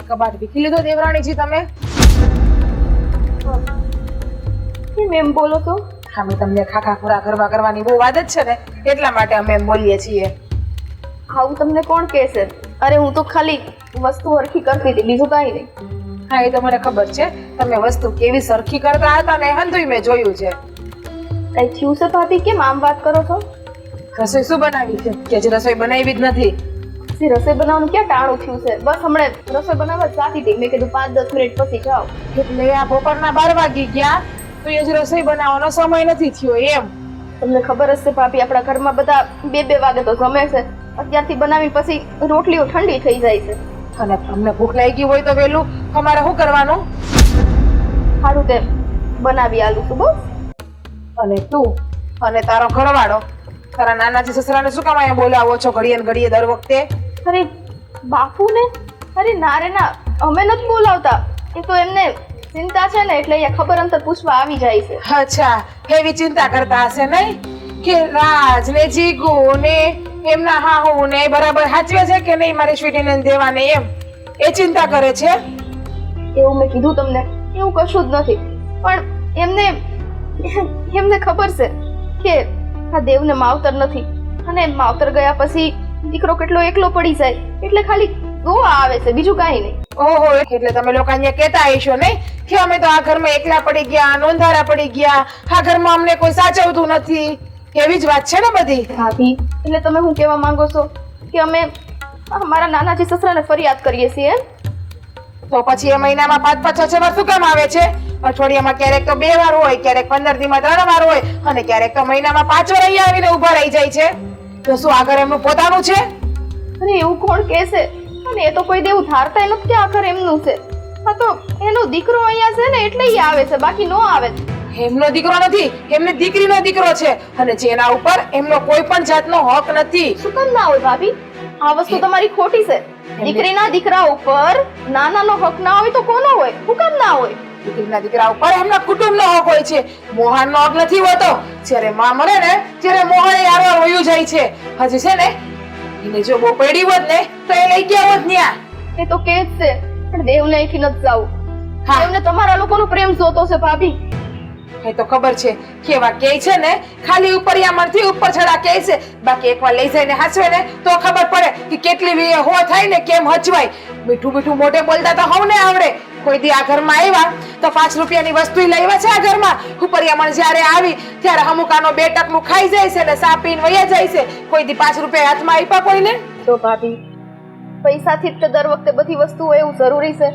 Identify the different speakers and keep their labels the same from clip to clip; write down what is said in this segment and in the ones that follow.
Speaker 1: કબાટ વીખી લીધો દેવરાણીજી તમે?
Speaker 2: કેમ એમ બોલો છો?
Speaker 1: અમે તમને ખાખા ખોરા કરવાની બહુ આદત છે ને, એટલા માટે અમે એમ બોલીએ છીએ.
Speaker 2: આવું તમને કોણ કહેશે? અરે હું તો ખાલી વસ્તુ હરખી કરતી હતી, બીજું કાંઈ નહીં.
Speaker 1: હા, એ તો મને ખબર છે. તમે વસ્તુ કેવી સરખી કરતા હતા ને હંધુય મેં જોયું છે.
Speaker 2: કઈ થયું છે ભાભી? કેમ આમ વાત કરો છો?
Speaker 1: રસોઈ શું બનાવી છે? કે હજી રસોઈ બનાવી જ નથી?
Speaker 2: રસોઈ બનાવવાનું ક્યાં ટાણું થયું છે? બસ હમણાં રસોઈ બનાવવા જ જાતી હતી. મેં કીધું 5-10 મિનિટ પછી જાઓ.
Speaker 1: એટલે આ બપોરના 12 વાગી ગયા તો એ હજી રસોઈ બનાવવાનો સમય નથી થયો એમ?
Speaker 2: તમને ખબર હશે ભાભી, આપણા ઘરમાં બધા 2-2 વાગે તો જમે છે. અત્યારથી બનાવી પછી રોટલીઓ ઠંડી થઈ જાય છે.
Speaker 1: અને તમને ભૂખ લાગી હોય તો વેલું અમારે શું કરવાનું?
Speaker 2: સારું તે બનાવી આલું છું બસ.
Speaker 1: અને તું અને તારો ઘરવાળો તારા નાનાજી સસરાને શું કામ અહીંયા બોલાવો છો ઘડીએ ને ઘડીએ દર વખતે?
Speaker 2: અરે બાપુને? અરે ના રે ના, અમે નથી બોલાવતા. એ તો એમને ચિંતા છે ને, એટલે અહીંયા ખબર અંતર પૂછવા આવી જાય છે.
Speaker 1: અચ્છા, એવી ચિંતા કરતા હશે નહીં કે રાજ ને જીગુ ને એમના હાહુ ને બરાબર સાચવે છે કે નહીં મારી સ્વીટીને દેવાને, એમ એ ચિંતા કરે છે?
Speaker 2: એવું મેં કીધું તમને? એવું કશું જ નથી. પણ એમને ખબર છે કે આ દેવને માવતર નથી, અને માવતર ગયા પછી દીકરો કેટલો એકલો પડી જાય, એટલે ખાલી જોવા આવે છે, બીજું કાંઈ નહીં.
Speaker 1: ઓહો, એટલે તમે લોકો અહીંયા કહેતા હશો નહીં કે અમે તો આ ઘરમાં એકલા પડી ગયા, નોંધારા પડી ગયા, આ ઘરમાં અમને કોઈ સાચવતું નથી, એવી જ વાત છે ને બધી?
Speaker 2: ભાભી, એટલે તમે શું કહેવા માંગો છો કે અમે મારા નાનાજી સસરાને ફરિયાદ કરીએ છીએ એમ?
Speaker 1: તો પછી એ મહિનામાં 5-5-6 વાર શું કામ આવે છે? અઠવાડિયામાં ક્યારેક તો 2 વાર હોય, ક્યારેક 15 દીમાં 3 વાર હોય, અને ક્યારેક તો મહિનામાં 5 વાર અહીંયા આવીને ઉભા રહી જાય છે. તો શું આ ઘર એમનું પોતાનું છે?
Speaker 2: અરે એવું કોણ કહેશે? અને એ તો કોઈ દેવું ધારતા નથી કે આ ઘર એમનું છે. હા, તો એનો દીકરો અહીંયા છે ને એટલે ઈ આવે છે, બાકી નો આવે.
Speaker 1: એમનો દીકરો નથી, એમની દીકરીનો દીકરો છે, અને જેના ઉપર એમનો કોઈ પણ જાતનો હક નથી.
Speaker 2: શું કામ ના હોય ભાભી? આ વસ્તુ તમારી ખોટી છે. દીકરીના દીકરા ઉપર નાનાનો હક ના હોય તો કોનો હોય? શું કામ ના હોય?
Speaker 1: દીકરીના દીકરા ઉપર એમના કુટુંબનો હક હોય છે. મોહનનો હક નથી હોતો. જ્યારે માં મરે ને ત્યારે મોહન યાર વયું જાય છે. હજી છે ને એને જો બહુ પડી હોત ને તો એ લઈ ગયા હોત ન્યા.
Speaker 2: એ તો કે જ છે, પણ દેવને અહીંથી નથી જાવું.
Speaker 1: હા.
Speaker 2: દેવને તમારા લોકોનો પ્રેમ જોતો છે ભાભી.
Speaker 1: એ તો ખબર છે કેવા કે છે ને, ખાલી ઉપરિયામણથી ઉપર ચડા કે છે, બાકી એકવાર લઈ જઈને હાચવે ને તો ખબર પડે કે કેટલી હો થાય ને કેમ હચવાય. મીઠું મીઠું મોઢે બોલતા તો હવને આવડે. કોઈ દી આ ઘરમાં આવ્યા તો 5 રૂપિયાની વસ્તુ લાવ્યા છે આ ઘરમાં? ઉપરિયામણ જ્યારે આવી ત્યારે અમુકાનો 2 ટકનું ખાઈ જાય છે ને સા પીને વયા જાય છે. કોઈ દી 5 રૂપિયા હાથમાં આપ્યા કોઈને?
Speaker 2: તો ભાભી, પૈસાથી જ દર વખતે બધી વસ્તુઓ એવું જરૂરી છે?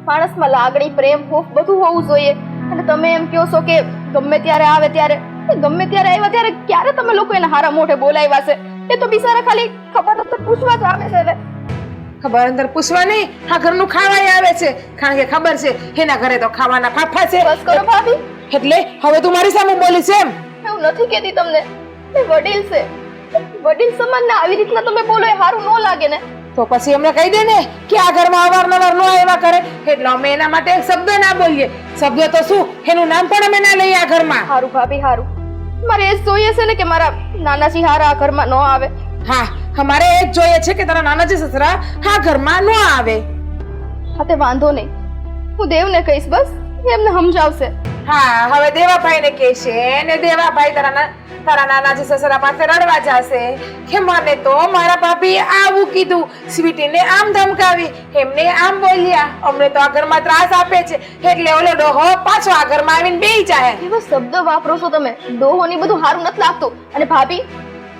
Speaker 2: માણસમાં લાગણી, પ્રેમ, હૂફ બધું હોવું જોઈએ. અને તમે એમ કહો છો કે ગમે ત્યારે આવે ત્યારે, ગમે ત્યારે આવ્યા ત્યારે ક્યારે તમે લોકો એને હારા મોઢે બોલાવ્યા છે? એ તો બિચારા ખાલી ખબર અંતર પૂછવા જ આવે છે.
Speaker 1: ખબર અંતર પૂછવા નહીં, આ ઘરનું ખાવાય આવે છે, કારણ કે ખબર છે એના ઘરે તો ખાવાના ફાફા છે.
Speaker 2: બસ કરો ભાભી.
Speaker 1: એટલે હવે તું મારી સામે બોલીશ એમ?
Speaker 2: એવું નથી કહેતી તમને. એ વડીલ છે, વડીલ સમાજને આવી રીતના તમે બોલો એ સારું ન લાગે ને.
Speaker 1: તો પછી એમને કહી દે ને કે આ ઘરમાં અવારનવાર નો આવ્યા કરે, એટલે અમે એના માટે એક શબ્દ ના બોલીએ. શબ્દ તો શું, એનું નામ પણ અમે ના લઈએ આ ઘરમાં.
Speaker 2: હારું ભાભી હારું. મારે એ જ જોઈએ છે ને કે મારા નાનાજી હારા આ ઘરમાં ન આવે.
Speaker 1: હા, અમારે એ જ જોઈએ છે કે તારા નાનાજી સસરા આ ઘરમાં ન આવે.
Speaker 2: હા, તે વાંધો નહીં, હું દેવને કહીશ, બસ એમને સમજાવશે.
Speaker 1: હા, હવે દેવાભાઈને કહેશે ને દેવાભાઈ તારા નાનાજી સસરા પાસે રડવા જશે કે મને તો મારા ભાભીએ આવું કીધું, સ્વીટીને આમ ધમકાવી, એમને આમ બોલ્યા, અમને તો આ ઘરમાં ત્રાસ આપે છે, એટલે ઓલો ડોહો પાછો આ ઘરમાં આવીને બેહી જાય.
Speaker 2: એવા શબ્દ વાપરો છો તમે. ડોહોની બધું સારું નથી લાગતું. અને ભાભી,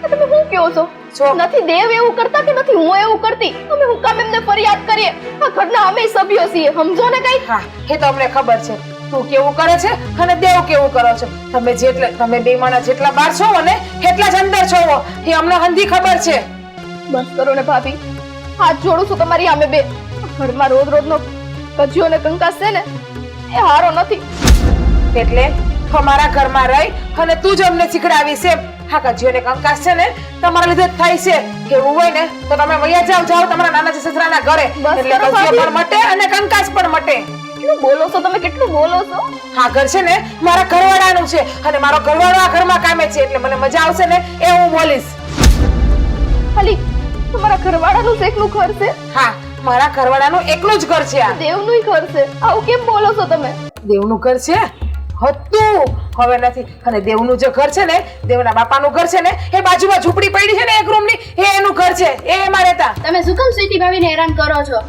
Speaker 2: તમે શું કહો છો? નથી દેવ એવું કરતા કે નથી હું એવું કરતી? અમે હું કામ એમને ફરિયાદ કરીએ? આ ઘરના અમે સભ્યો છીએ, સમજો ને કઈ.
Speaker 1: હા, એ તો અમને ખબર છે તું કેવું કરે છે અને દેવ કેવું કરો છો. તમે બે માણા જેટલા બહાર છો ને એટલા જ અંદર છો, એ અમને હંધી ખબર છે.
Speaker 2: બસ કરો ને ભાભી, હાથ જોડું છું તમારી સામે બે. ઘરમાં રોજ રોજનો કજિયો ને કંકાસ છે ને એ હારો નથી.
Speaker 1: એટલે અમારા ઘરમાં રહી અને તું જ અમને શીખડાવી છે. હા, કજિયો ને કંકાસ છે ને તમારા લીધે જ થાય છે. કેવું હોય ને તો તમે વયા જાઓ તમારા નાનાજી સસરાના ઘરે, એટલે કજિયો પણ મટે અને કંકાસ પણ મટે.
Speaker 2: કેટલું બોલો છો તમે, કેટલું બોલો છો?
Speaker 1: હા, ઘર છે ને મારા ઘરવાળાનું છે, અને મારો ઘરવાળો આ ઘરમાં કામે છે, એટલે મને મજા આવશે ને એ હું બોલીશ.
Speaker 2: ખાલી તમારા ઘરવાળાનું જ એકલું ઘર છે?
Speaker 1: હા, મારા ઘરવાળાનું એકલું જ ઘર છે આ.
Speaker 2: દેવનું ઘર છે, આવું કેમ બોલો છો તમે?
Speaker 1: દેવનું ઘર છે હતું, હવે નથી. અને દેવનું જે ઘર છે ને, દેવના બાપાનું ઘર છે ને, એ બાજુમાં ઝૂંપડી પડી છે ને એક રૂમની, એ એનું ઘર છે, એ એમાં રહેતા.
Speaker 3: તમે શું કામ સ્વીટી ભાભીને હેરાન કરો છો?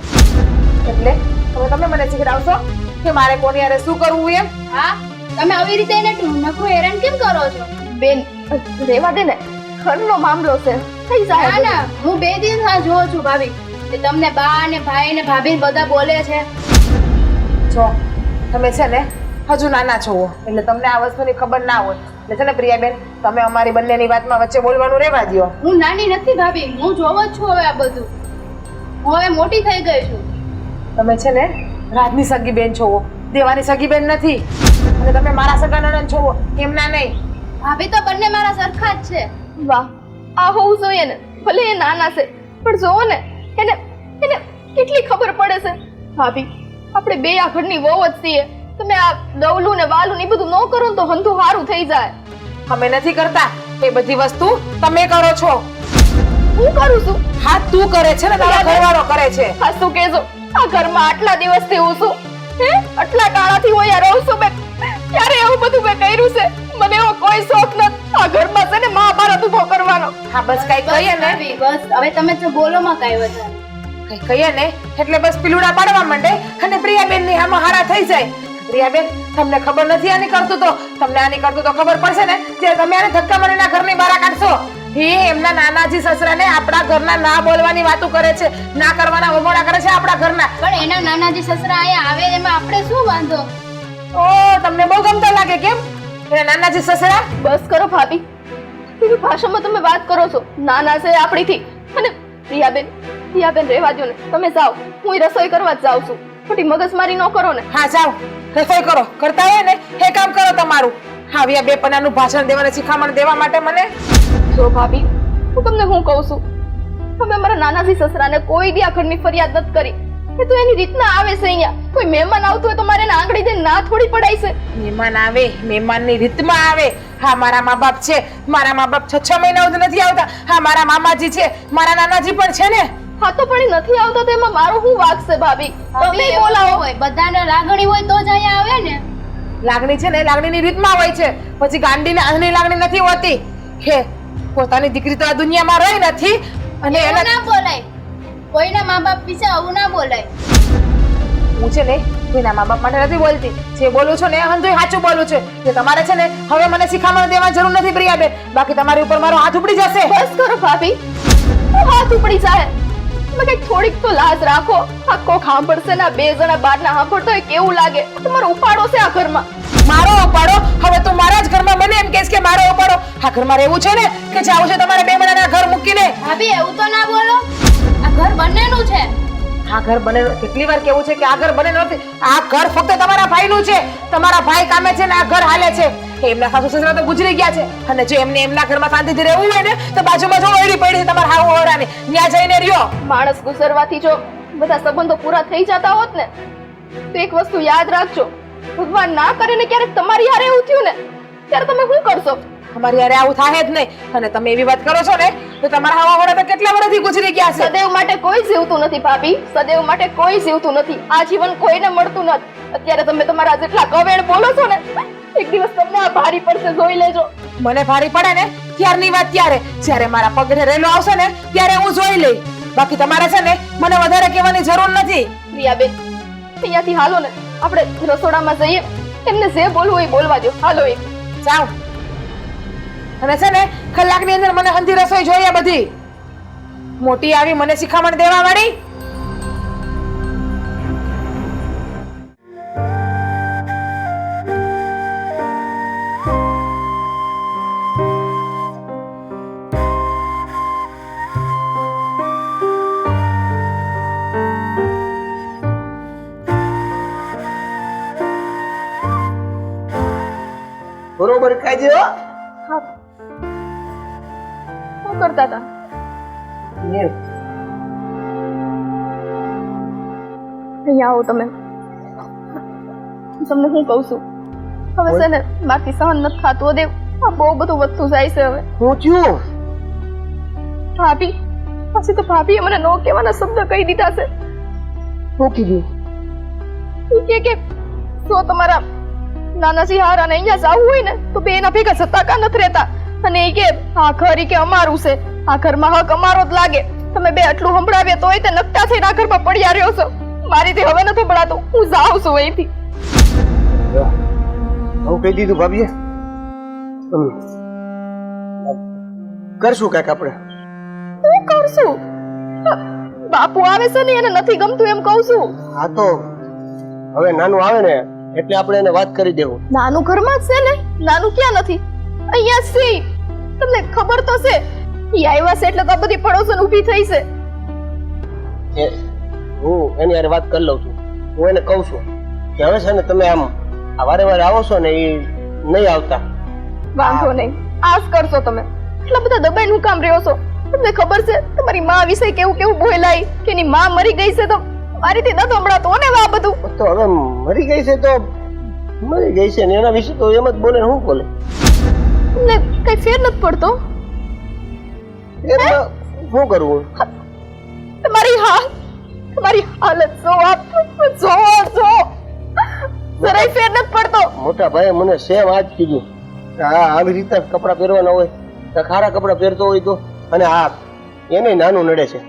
Speaker 1: એટલે હવે તમે મને શીખડાવશો કે મારે કોની હારે શું કરવું એમ?
Speaker 3: હા, તમે આવી રીતે એને નકરું હેરાન કેમ કરો છો?
Speaker 2: બેન રેવા દે ને, ઘરનો મામલો છે, થઈ
Speaker 3: ના
Speaker 2: જાય.
Speaker 3: ના, હું 2 દિવસ આ જોઉં છું ભાભી કે તમને બા ને ભાઈ ને ભાભી બધા બોલે છે.
Speaker 1: જો તમે છે ને હજુ નાના છો એટલે તમને આ વસ્તુની ખબર ના હોય. એટલે છે ને પ્રિયાબેન, તમે અમારી બંનેની વાતમાં વચ્ચે બોલવાનું રહેવા દ્યો.
Speaker 3: હું નાની નથી ભાભી, હું જોઉં જ છું હવે આ બધું. હું હવે મોટી થઈ ગઈ છું.
Speaker 1: તમે છે ને રાજની સગી બેન છો, દેવાની સગી બેન નથી. અને તમે મારા સગા નણંદ છો, એમના નહીં.
Speaker 3: ભાભી તો બંને મારા સરખા જ છે.
Speaker 2: વાહ, આ હોવું જોઈએ ને. ભલે એ નાના છે પણ જોવો ને, એને એને કેટલી ખબર પડે છે. ભાભી, આપણે બે આ ઘરની વહુ જ છીએ. તમે આ દવલું ને વાલું ને ઈ બધું ન કરો ને તો હંધું હારું થઈ જાય.
Speaker 1: અમે નથી કરતા એ બધી વસ્તુ, તમે કરો છો.
Speaker 2: હું કરું છું?
Speaker 1: હા તું કરે છે ને, તારો ઘરવાળો કરે છે.
Speaker 2: હા શું કહેજો, આ ઘરમાં આટલા દિવસથી હું છું, હે આટલા કાળાથી હું અહીંયા રહું છું. મેં ક્યારે એવું બધું મેં કર્યું છે? મને એવો કોઈ શોખ નથી આ ઘરમાં છે ને મહાભારત ઉભો કરવાનો.
Speaker 1: હા બસ કઈ કહીએ ને,
Speaker 3: ભાભી બસ હવે તમે તો બોલો માં કાંઈ વધારે.
Speaker 1: કઈ કહીએ ને એટલે બસ પીલુડા પાડવા માંડે અને પ્રિયાબેન ની આમાં હારા થઈ જાય. પ્રિયાબેન, તમને ખબર નથી આની કરતું તો, તમને આની કરતું તો ખબર પડશે ને ત્યારે તમે આને ધક્કા મારીને ઘરની બહાર કાઢશો. એ એમના નાનાજી સસરાને આપણા ઘરના ના બોલવાની વાતો કરે છે, ના કરવાના વગોડા કરે છે આપણા ઘરના.
Speaker 3: પણ એના નાનાજી સસરા અહીંયા આવે એમાં આપણે શું વાંધો?
Speaker 1: ઓ તમને બહુ ગમતા લાગે કેમ એના નાનાજી સસરા?
Speaker 2: બસ કરો ભાભી, કેવી ભાષામાં તમે વાત કરો છો? નાના છે આપણીથી. અને પ્રિયાબેન રહેવા દો ને, તમે જાઓ, હું રસોઈ કરવા જ જાઉં છું. ખોટી મગજમારી ન કરો ને.
Speaker 1: હા જાઓ, રસોઈ કરો. કરતા હોય ને એ કામ કરો તમારું. આવ્યા બે પન્નાનું ભાષણ દેવાને શિખામણ દેવા માટે મને.
Speaker 2: જો ભાભી, હું તમને હું કહું છું, હવે અમારા નાનાજી સસરાને કોઈ દી આ ઘરની ફરિયાદ નથી કરી. એ તો એની રીતના આવે છે અહીંયા. કોઈ મહેમાન આવતું હોય તો મારે એને આંગળી દઈને ના થોડી પડાય છે.
Speaker 1: મહેમાન આવે, મહેમાનની રીતમાં આવે. હા મારા મા બાપ છે, મારા મા બાપ 6 મહિના સુધી નથી આવતા. હા મારા મામાજી છે, મારા નાનાજી પણ છે ને.
Speaker 2: હા તો પણ એ નથી આવતા તો એમાં મારો શું વાંક છે ભાભી? તમે બોલાવો.
Speaker 3: હોય બધાને લાગણી હોય તો જ અહીંયા આવે ને.
Speaker 1: લાગણી છે ને લાગણીની રીતમાં હોય છે, પછી ગાંડીને આંધળી લાગણી નથી હોતી. હે પોતાની દીકરી તો આ દુનિયામાં રહી નથી અને
Speaker 3: એવું
Speaker 1: એને
Speaker 3: ના બોલાય, કોઈના મા બાપ વિશે આવું ના બોલાય.
Speaker 1: હું છે ને કોઈના મા બાપ માટે નથી બોલતી. જે બોલું છું ને એ હંધુય સાચું બોલું છું. જે તમારે છે ને હવે મને શીખામણ દેવાની જરૂર નથી પ્રિયાબેન, બાકી તમારી ઉપર મારો હાથ ઉપડી જશે.
Speaker 2: બસ કરો ભાભી, હું હાથ ઉપડી જાય. તમે કઈક થોડીક તો લાજ રાખો. આખો સાંભળશે ને, 2 જણા બહારના સાંભળતો હોય કેવું લાગે? તમારો ઉપાડો છે આ ઘરમાં.
Speaker 1: મારો ઉપાડો? હવે તું મારા જ ઘરમાં મને એમ કહેશ કે મારો ઉપાડો? આ ઘરમાં રહેવું છે ને કે જાવું છે તમારે 2 મહિનાના ઘર મૂકીને?
Speaker 3: ભાભી એવું તો ના બોલો, આ ઘર બંનેનું છે.
Speaker 1: આ ઘર બને, કેટલી વાર કેવું છે કે આ ઘર બને નથી. આ ઘર ફક્ત તમારા ભાઈનું છે. તમારા ભાઈ કામે છે ને આ ઘર હાલે છે. એમના સાસુ સસરા તો ગુજરી ગયા છે અને જો એમને એમના ઘરમાં શાંતિથી રહેવું હોય ને તો બાજુમાં જો ઓયડી પડી છે તમારા હાવ ઓરાની, ત્યાં જઈને રહ્યો.
Speaker 2: માણસ ગુજરવાથી જો બધા સંબંધો પૂરા થઈ જતા હોત ને તો એક વસ્તુ યાદ રાખજો, ભગવાન ના કરે ને ક્યારેક તમારી હારે એવું થયું ને ત્યારે તમે શું કરશો?
Speaker 1: અમારી યારે આવું થાય જ નહીં. અને તમે એવી વાત કરો છો ને તો તમારા હાવ ઓરા તો કેટલા વર્ષથી ગુજરી ગયા છે.
Speaker 2: સદૈવ માટે કોઈ જીવતું નથી ભાભી, સદૈવ માટે કોઈ જીવતું નથી. આ જીવન કોઈને મળતું નથી. અત્યારે તમે તમારા જેટલા કવેણ બોલો છો ને, એક દિવસ તમને આ ભારી પડશે, જોઈ લેજો.
Speaker 1: મને ભારી પડે ને ત્યારની વાત ત્યારે, જ્યારે મારા પગને રેલો આવશે ને ત્યારે હું જોઈ લઈ. બાકી તમારે છે ને મને વધારે કહેવાની જરૂર નથી.
Speaker 2: પ્રિયાબેન, અહીંયાથી હાલો ને, આપણે રસોડામાં જઈએ. એમને જે બોલવું હોય બોલવા દો. હાલો એક
Speaker 1: જાઓ. અને છે ને કલાકની અંદર મને હંધી રસોઈ જોઈએ બધી. મોટી આવી મને શિખામણ દેવા વાળી.
Speaker 4: બરોબર ખાજે હો.
Speaker 2: હા, શું કરતા હતા? અહીંયા આવો તમે. તમને હું કહું છું, હવે છે ને બાકી સહન નથી થતું. દેવ, આ બહુ બધું વધતું જાય છે હવે.
Speaker 4: હું થયું?
Speaker 2: ભાભી, પછી તો ભાભીએ મને નો કહેવાના શબ્દ કહી દીધા છે.
Speaker 4: શું કીધું?
Speaker 2: ઈ કે સો તમારા નાનાજી હારાને અહીંયા જાવું હોય ને તો બે એના ભેગા જતા કા નથી રહેતા. અને ઈ કે આ ઘર ઈ કે અમારું છે, આ ઘરમાં હક અમારો જ લાગે. તમે બે આટલું સંભળાવે તોય તે નકટા થઈને આ ઘરમાં પડ્યા રહ્યો છો. મારીથી હવે નથી સંભળાતું, હું જાઉં છું અહીંથી.
Speaker 4: હું કહી દીધું ભાભીએ. કરશું કાંઈક આપણે.
Speaker 2: શું કરશું? બાપુ આવે છે ને એને નથી ગમતું એમ કહું છું.
Speaker 4: હા તો હવે નાનું આવે ને એટલે આપણે એને વાત કરી દેવું.
Speaker 2: નાનું ઘરમાં જ છે ને, નાનું ક્યાં નથી, અહીંયા જ છે. તમને ખબર તો છે ઈ આવ્યા છે એટલે તો આ બધી પડોશો ઊભી થઈ છે.
Speaker 4: હું એની યાર વાત કરી લઉં છું. હું એને કહું છું કે હવે છે ને તમે આમ આ વારે વારે આવો છો ને એ નહીં આવતા.
Speaker 2: વાંધો નહીં, આજ કરશો તમે. એટલા બધા દબાઈને હું કામ રહ્યો છો? તમને ખબર છે તમારી માં વિશે કેવું કેવું બોલાય કે એની માં મરી ગઈ છે તો મારીથી નતો હમણાં તો ને આ બધું.
Speaker 4: તો હવે મરી ગઈ છે તો મરી ગઈ છે ને એના વિશે તો એમ જ બોલે ને. શું બોલે?
Speaker 2: તમને કઈ ફેર નથી પડતો?
Speaker 4: એમાં શું કરવું?
Speaker 2: તમારી હાલત જો જરાય ફેર નથી પડતો.
Speaker 4: મોટા ભાઈ મને સેમ આજ કીધું કે હા આવી રીતે કપડા પહેરવાના હોય તો ખારા કપડા પહેરતો હોય તો. અને હા એને નાનું નડે છે,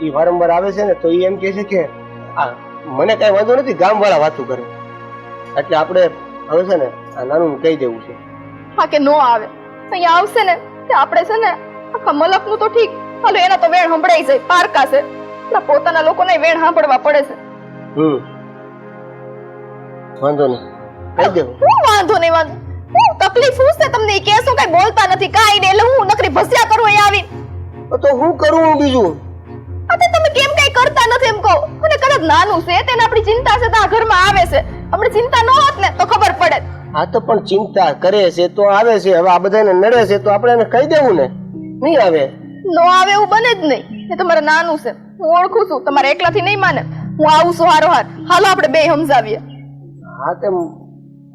Speaker 4: એ વારંવાર આવે છે ને તો એ એમ કહે છે કે આ મને કઈ વાંધો નથી, ગામ વાળા વાતું કરે. એટલે આપણે હવે છે ને આ નાનું કહી દેવું છે.
Speaker 2: હા કે નો આવે અહીંયા આવશે ને તે આપણે છે ને આખા મલકનું તો ઠીક, હાલો એના તો વેણ સંભળાઈ જાય, પારકા છે. પોતાના લોકોને વેણ સાંભળવા પડે છે.
Speaker 4: વાંધો નહીં, કહી દેવું.
Speaker 2: હું વાંધો નહીં, વાંધો હું તકલીફ શું છે તમને? ઈ કેસો કઈ બોલતા નથી કાઈ ને એટલે હું નકરી ભસ્યા કરું અહીંયા આવી.
Speaker 4: તો હું કરું બીજું?
Speaker 2: અતે તમે કેમ કઈ કરતા નથી એમ કહો. અને કદાચ નાનું છે તેને આપણી ચિંતા છે તો આ ઘરમાં આવે છે. આપણે ચિંતા ન હોત ને તો ખબર પડે.
Speaker 4: આ તો પણ ચિંતા કરે છે તો આવે છે. હવે આ બધાને નડે છે તો આપણે એને કહી દેવું ને. નહીં આવે
Speaker 2: નો આવે એવું બને જ નહીં. એ તમારે નાનું છે, હું ઓળખું છું. તમારે એકલાથી નહીં માને. હું આવું છું હારોહાર. હાલો આપણે બે સમજાવીએ.
Speaker 4: હા તે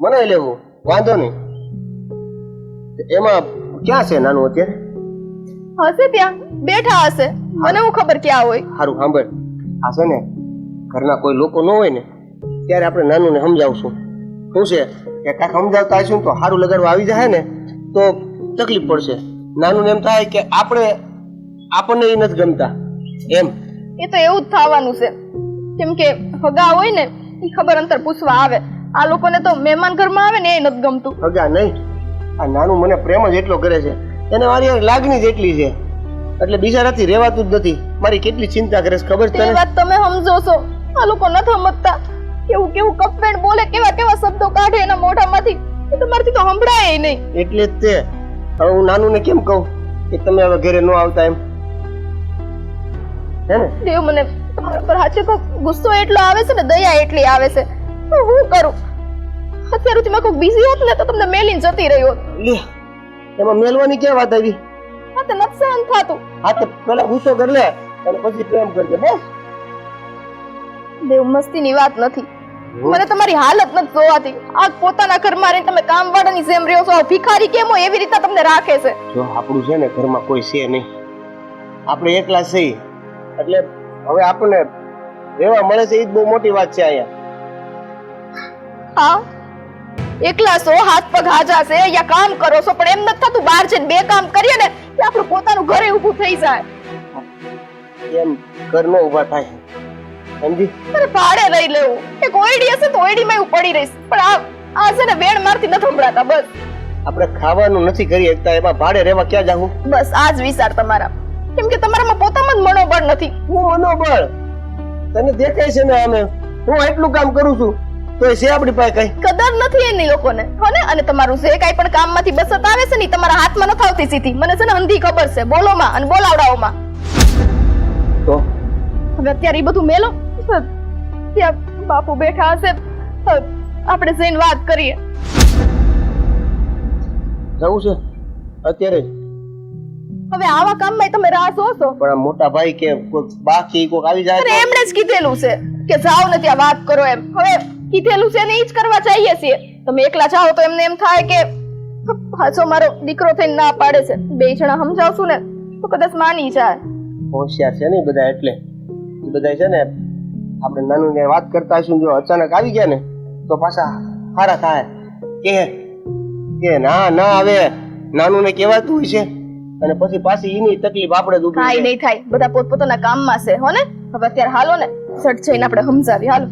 Speaker 4: મને લેવું, વાંધો નહીં. એમાં ક્યાં છે નાનું અત્યારે?
Speaker 2: હશે ત્યાં બેઠા હશે, મને હું ખબર ક્યાં હોય.
Speaker 4: સારું સાંભળ, આ છે ને ઘરના કોઈ લોકો ન હોય ને ત્યારે આપણે નાનું ને સમજાવશું. શું છે કે કાંઈક સમજાવતા હશું તો સારું લગાડવા આવી જાય ને તો તકલીફ પડશે. નાનું ને એમ થાય કે આપણને એ નથી ગમતા એમ.
Speaker 2: એ તો એવું જ થવાનું છે. કેમ કે હગા હોય ને એ ખબર અંતર પૂછવા આવે. આ લોકોને તો મહેમાન ઘરમાં આવે ને એ નથી ગમતું.
Speaker 4: હગા નહીં, આ નાનું મને પ્રેમ જ એટલો કરે છે, એને મારી યાર લાગણી જ એટલી છે એટલે બિચારાથી રહેવાતું જ નથી. મારી કેટલી ચિંતા કરે છે ખબર છે
Speaker 2: એ
Speaker 4: તને?
Speaker 2: વાત તમે સમજો છો, આ લોકો નથી સમજતા. કેવું કેવું કપવેણ બોલે, કેવા કેવા શબ્દો કાઢે એના મોઢામાંથી, એ તમારથી તો સંભળાય નહીં.
Speaker 4: એટલે જ તે હવે હું નાનું ને કેમ કહું કે તમે હવે ઘરે ન આવતા એમ, હે ને?
Speaker 2: દેવ મને તમારા પર હાચે તો ગુસ્સો એટલો આવે છે ને દયા એટલી આવે છે. તો હું કરું? અત્યાર સુધી મેં કોઈ બીઝી હોત ને તો તમને મેલીને જતી રહ્યો હોત.
Speaker 4: લે એમાં મેલવાની ક્યાં વાત આવી?
Speaker 2: હા તો નથી સહન થાતું.
Speaker 4: હા તો પેલા ગુસ્સો કરી લે અને પછી પ્રેમ કરજે બસ.
Speaker 2: દેવ મસ્તીની વાત નથી. મને તમારી હાલત નથી જોવાતી. આ પોતાના ઘરમાં રહીને તમે કામવાળાની જેમ રહ્યો છો. ભિખારી કેમ હોય એવી રીતે તમને રાખે છે.
Speaker 4: જો આપણું છે ને ઘરમાં કોઈ છે નહીં, આપણે એકલા છીએ એટલે હવે આપણને રહેવા મળે છે એ જ બહુ મોટી વાત છે. અહીંયા
Speaker 2: હા એકલા છો, હાથ પગ હાજા છે, અહીંયા કામ કરો છો, પણ એમ નથી થતું બહાર જઈને બે કામ કરીએ ને એટલે આપણું પોતાનું ઘરે ઊભું થઈ જાય.
Speaker 4: એમ ઘર નો ઉભા થાય, સમજી?
Speaker 2: અરે ભાડે રહી લેવું. એક ઓયડી હશે તો ઓયડીમાં હું પડી રહીશ, પણ આ છે ને વેણ મારથી નથી સંભળાતા. બસ
Speaker 4: આપણે ખાવાનું નથી કરી શકતા એમાં ભાડે રહેવા ક્યાં જાવું?
Speaker 2: બસ આ જ વિચાર તમારા. કેમ કે તમારામાં પોતામાં જ મનોબળ નથી.
Speaker 4: હું મનોબળ તને દેખાય છે ને, અમે હું એટલું કામ કરું છું તો એ છે આપણી પાસે કઈ
Speaker 2: કદર નથી એની લોકોને, હોને? અને તમારું જે કાઈ પણ કામમાંથી બચત આવે છે ને તમારા હાથમાં નથી આવતી સીધી. મને છે ને અંધી ખબર છે બોલોમાં અને બોલાવડાઓમાં.
Speaker 4: તો
Speaker 2: હવે અત્યારે એ બધું મેલો. ત્યાં બાપુ બેઠા હશે, આપણે જઈને વાત કરીએ.
Speaker 4: જવું છે અત્યારે જ?
Speaker 2: હવે આવા કામમાં તમે રાહ જોશો?
Speaker 4: પણ આ મોટા ભાઈ કે કોઈ બાકી કોક આવી જાય
Speaker 2: અરે એમણે જ કીધેલું છે કે જાઓ ને ત્યાં વાત કરો એમ. હવે કીધેલું છે ને એ જ કરવા ચાહીએ છીએ. તમે એકલા જાઓ તો એમને એમ થાય કે પાછો મારો દીકરો થઈને ના પાડે છે. બે જણા સમજાવશું ને તો કદાચ માની જાય.
Speaker 4: હોશિયાર છે ને બધા, એટલે એ બધા છે ને આપણે નાનું ને વાત કરતા હશું, જો અચાનક આવી ગયા ને તો પાછા હારા થાય કે ના ના હવે નાનું ને કહેવાતું હોય છે, અને પછી પાછી એની તકલીફ આપણે જ ઊભી
Speaker 2: કાંઈ
Speaker 4: થાય.
Speaker 2: નહીં થાય, બધા પોતપોતાના કામમાં છે હો ને. હવે અત્યારે હાલો ને, સટ જઈને આપણે સમજાવી હાલો.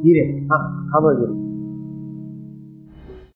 Speaker 4: ધીરે, હા સાંભળજો,